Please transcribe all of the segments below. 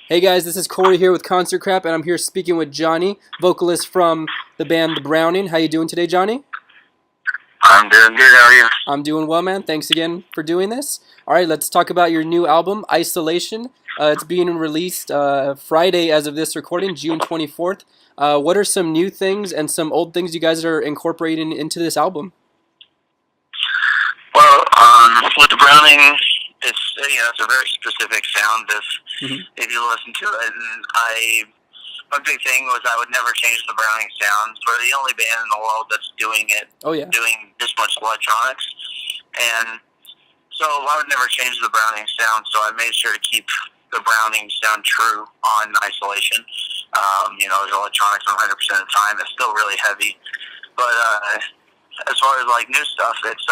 Hey guys, this is Corey here with Concert Crap, and I'm here speaking with Jonny, vocalist from the band The Browning. How you doing today, Jonny? I'm doing good. How are you? I'm doing well, man. Thanks again for doing this. All right, let's talk about your new album, Isolation. It's being released Friday as of this recording, June 24th. What are some new things and some old things you guys are incorporating into this album? Well, with the Browning, it's a very specific sound. If you listen to it, and my big thing was I would never change the Browning sound. We're the only band in the world that's doing it. Oh yeah. Doing this much electronics, and so I would never change the Browning sound. So I made sure to keep the Browning sound true on Isolation. There's electronics 100% of the time. It's still really heavy, but as far as like new stuff, it's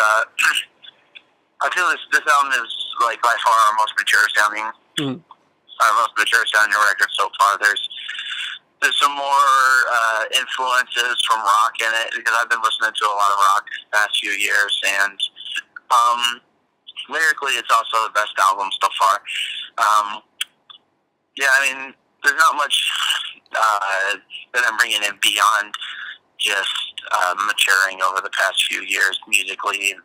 I feel this album is like by far our most mature sounding, our most mature sounding record so far. There's some more influences from rock in it because I've been listening to a lot of rock the past few years, and lyrically, it's also the best album so far. There's not much that I'm bringing in beyond just maturing over the past few years musically and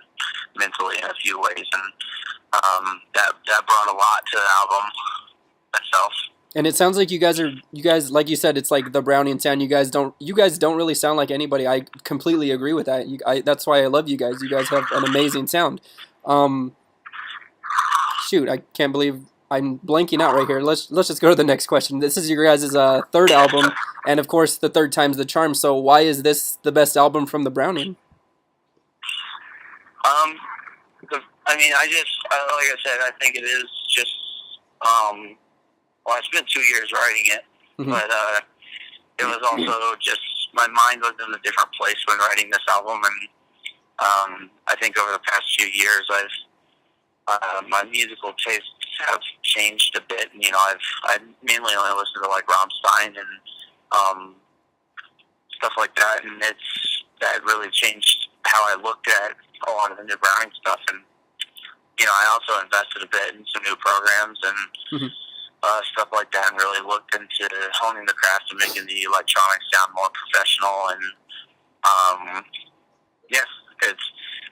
mentally in a few ways, and that brought a lot to the album itself. And it sounds like you guys like you said, it's like the Browning sound. You guys don't really sound like anybody. I completely agree with that. That's why I love you guys. You guys have an amazing sound. Shoot, I can't believe I'm blanking out right here. Let's just go to the next question. This is your guys' third album, and of course the third time's the charm. So why is this the best album from the Browning? Like I said, I think it is just well, I spent 2 years writing it, but it was also just my mind was in a different place when writing this album, and I think over the past few years, my musical tastes have changed a bit. And, I mainly only listen to like Rammstein and stuff like that, and that really changed how I looked at a lot of the new Browning stuff. And I also invested a bit in some new programs and stuff like that, and really looked into honing the craft and making the electronics sound more professional. And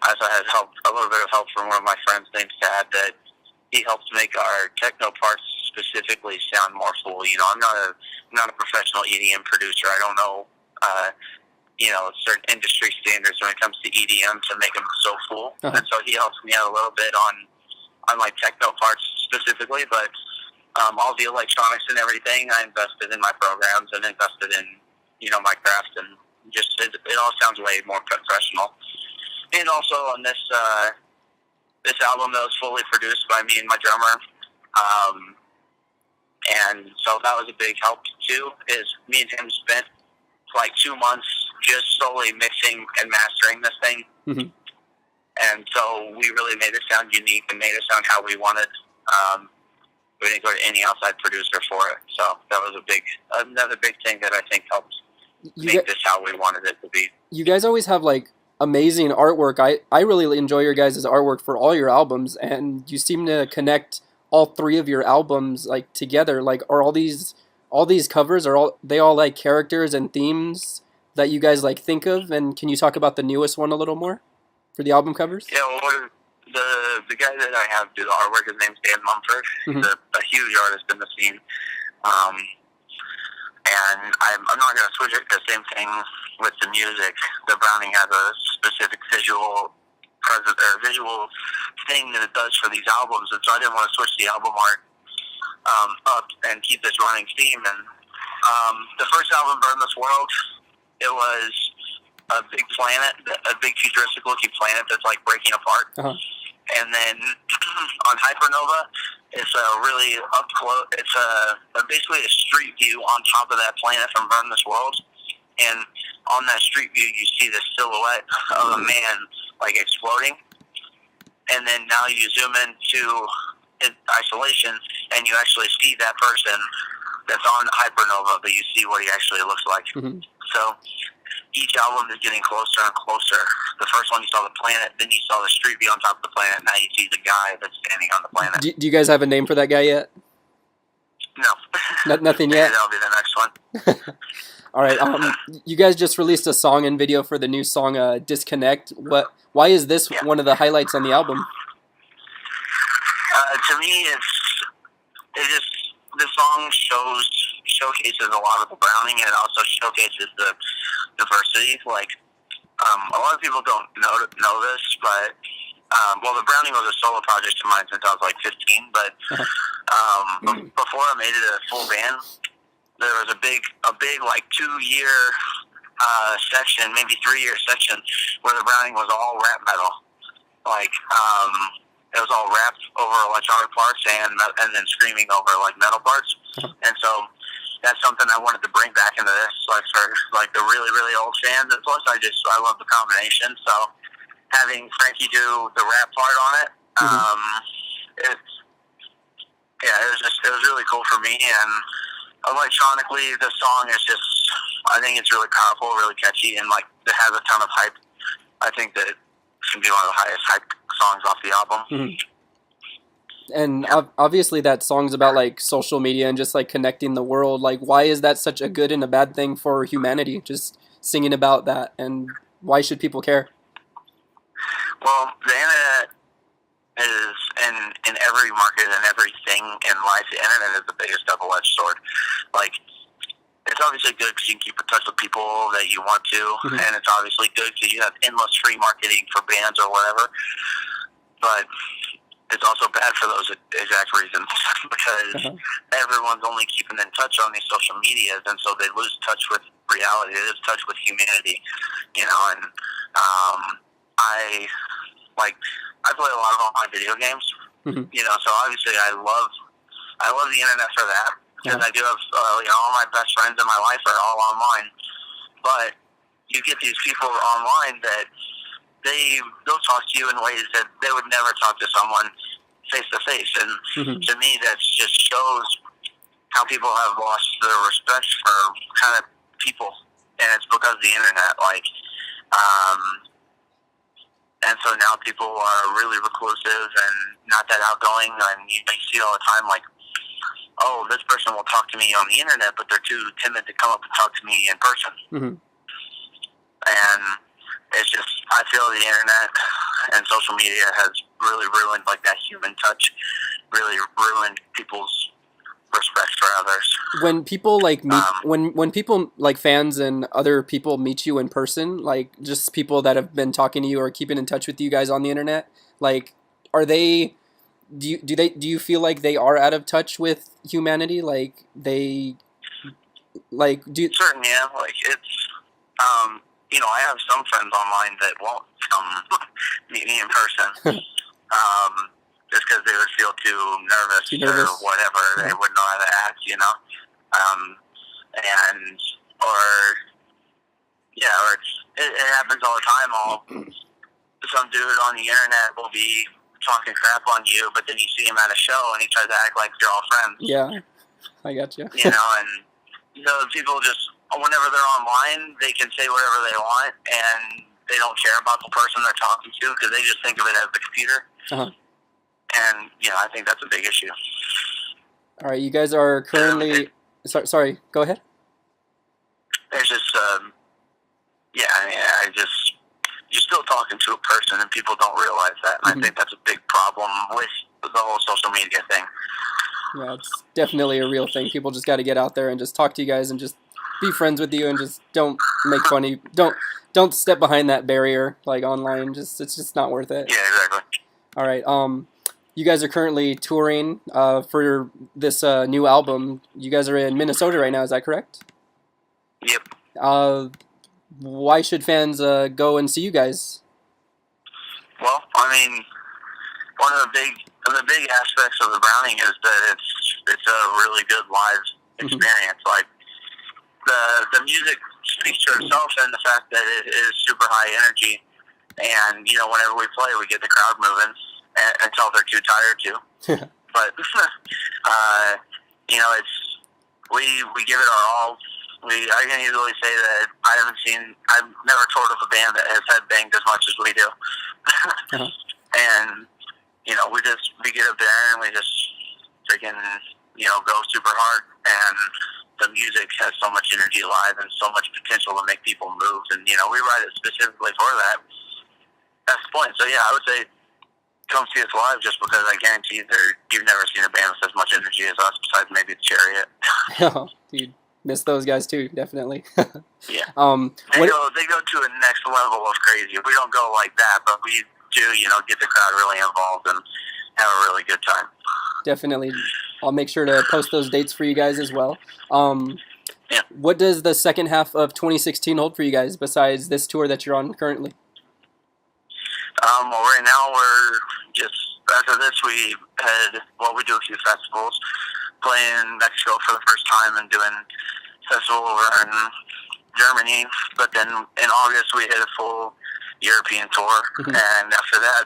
I also had a little bit of help from one of my friends named Sad, that he helped make our techno parts specifically sound more full. I'm not a professional EDM producer. I don't know certain industry standards when it comes to EDM to make them so full. And so he helps me out a little bit on my techno parts specifically, but all the electronics and everything, I invested in my programs and invested in, my craft, and just it all sounds way more professional. And also on this album, that was fully produced by me and my drummer, and so that was a big help too. Is me and him spent like 2 months just solely mixing and mastering this thing, and so we really made it sound unique and made it sound how we wanted. We didn't go to any outside producer for it, so that was another big thing that I think helped make this how we wanted it to be. You guys always have like amazing artwork. I really enjoy your guys' artwork for all your albums, and you seem to connect all three of your albums like together. Like, are all these covers, are they all like characters and themes that you guys like think of? And can you talk about the newest one a little more for the album covers? Yeah, well, the guy that I have do the artwork, his name's Dan Mumford. He's a huge artist in the scene. And I'm not going to switch it. The same thing with the music. The Browning has a specific visual thing that it does for these albums, and so I didn't want to switch the album art up and keep this running theme. And the first album, Burn This World, it was a big planet, a big futuristic looking planet that's like breaking apart. And then on Hypernova, it's a really up close. It's basically a street view on top of that planet from Burn This World, and on that street view, you see the silhouette of a man like exploding. And then now you zoom into Isolation, and you actually see that person that's on Hypernova, but you see what he actually looks like. So each album is getting closer and closer. The first one you saw the planet, then you saw the street view on top of the planet, now you see the guy that's standing on the planet. Do you guys have a name for that guy yet? No. Nothing Maybe yet. that'll be the next one. All right. You guys just released a song and video for the new song, "Disconnect." Why is this Yeah. one of the highlights on the album? To me, the song showcases a lot of the Browning, and it also showcases the diversity. Like, a lot of people don't know this, but well, the Browning was a solo project of mine since I was like 15. But before I made it a full band, there was a big like 2-year section, maybe 3-year section, where the Browning was all rap metal. Like, it was all rap over electronic parts and then screaming over like metal parts. And so that's something I wanted to bring back into this, like for like the really, really old fans. And plus, I love the combination. So having Frankie do the rap part on it, it was really cool for me. And electronically, the song is just, I think it's really powerful, really catchy, and like it has a ton of hype. I think that it can be one of the highest hype songs off the album. And obviously that song's about like social media and just like connecting the world. Like, why is that such a good and a bad thing for humanity? Just singing about that, and why should people care? Well, the internet is in every market and everything in life. The internet is the biggest double-edged sword. Like, it's obviously good because you can keep in touch with people that you want to, and it's obviously good because you have endless free marketing for bands or whatever. But it's also bad for those exact reasons because everyone's only keeping in touch on these social medias, and so they lose touch with reality. They lose touch with humanity, you know. And I play a lot of online video games, you know. So obviously, I love the internet for that. Because I do have, all my best friends in my life are all online. But you get these people online that they'll talk to you in ways that they would never talk to someone face to face. And to me, that just shows how people have lost their respect for kind of people. And it's because of the internet. Like, and so now people are really reclusive and not that outgoing. And you see it all the time, like, oh, this person will talk to me on the internet, but they're too timid to come up and talk to me in person. And it's just, I feel the internet and social media has really ruined like that human touch, really ruined people's respect for others. When people like meet, when people like fans and other people meet you in person, like just people that have been talking to you or keeping in touch with you guys on the internet, like, are they? Do you feel like they are out of touch with humanity? Like they, like do certain, yeah. Like it's, I have some friends online that won't come meet me in person, just because they would feel too nervous or whatever. They wouldn't know how to act, you know. It happens all the time. Some dude on the internet will be talking crap on you, but then you see him at a show and he tries to act like you're all friends. Yeah, I got you. You know, and people just, whenever they're online, they can say whatever they want, and they don't care about the person they're talking to because they just think of it as the computer. And I think that's a big issue. All right, you guys are currently. Sorry, go ahead. It's just, you're still talking to a person, and people don't realize that. And I think that's a big problem with the whole social media thing. Yeah, it's definitely a real thing. People just got to get out there and just talk to you guys and just be friends with you and just don't make funny. Don't step behind that barrier like online. It's just not worth it. Yeah, exactly. All right. You guys are currently touring for this new album. You guys are in Minnesota right now. Is that correct? Yep. Why should fans go and see you guys? Well, I mean, one of the big aspects of the Browning is that it's a really good live experience. Like the music speaks to itself, and the fact that it is super high energy, and whenever we play, we get the crowd moving until they're too tired to. But we give it our all. I can easily say that I've never toured with a band that has headbanged as much as we do. And we get up there and we just freaking go super hard. and the music has so much energy live and so much potential to make people move. And, you know, we write it specifically for that. That's the point. So, yeah, I would say come see us live just because I guarantee you've never seen a band with as much energy as us besides maybe the Chariot. Oh, dude, miss those guys too, definitely. Yeah. They go to a next level of crazy. We don't go like that, but we do, you know, get the crowd really involved and have a really good time. Definitely. I'll make sure to post those dates for you guys as well. Yeah. What does the second half of 2016 hold for you guys besides this tour that you're on currently? Well, right now we're just, after this we do a few festivals, playing Mexico for the first time and doing festival over in Germany, but then in August we hit a full European tour, and after that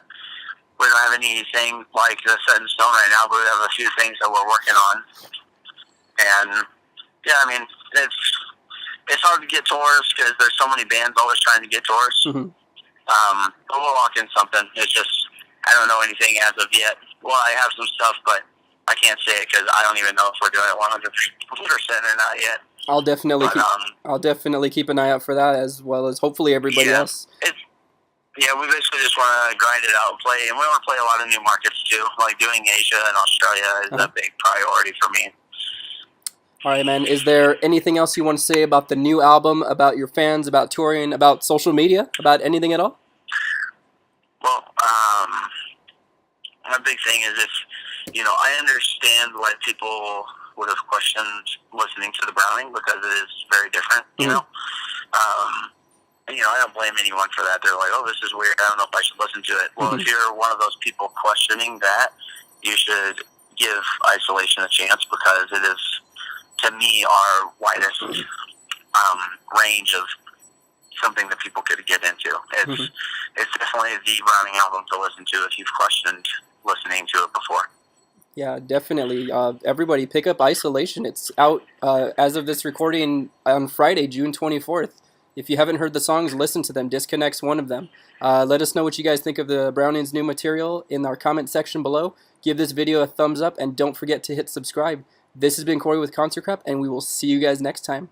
we don't have anything like set in stone right now, but we have a few things that we're working on. And yeah, I mean, it's hard to get tours because there's so many bands always trying to get tours. But we'll lock in something. It's just, I don't know anything as of yet. Well, I have some stuff, but I can't say it because I don't even know if we're doing it 100% or not yet. I'll definitely keep an eye out for that, as well as hopefully everybody else. Yeah, we basically just want to grind it out and play, and we want to play a lot of new markets too. Like doing Asia and Australia is a big priority for me. All right, man. Is there anything else you want to say about the new album, about your fans, about touring, about social media, about anything at all? Well, my big thing is I understand why people would have questioned listening to the Browning because it is very different, you know. I don't blame anyone for that. They're like, oh, this is weird. I don't know if I should listen to it. Well, if you're one of those people questioning that, you should give Isolation a chance because it is, to me, our widest range of something that people could get into. It's definitely the Browning album to listen to if you've questioned listening to it before. Yeah, definitely. Everybody pick up Isolation. It's out as of this recording on Friday, June 24th. If you haven't heard the songs, listen to them. Disconnect's one of them. Let us know what you guys think of the Browning's new material in our comment section below. Give this video a thumbs up, and don't forget to hit subscribe. This has been Corey with Concert Crap, and we will see you guys next time.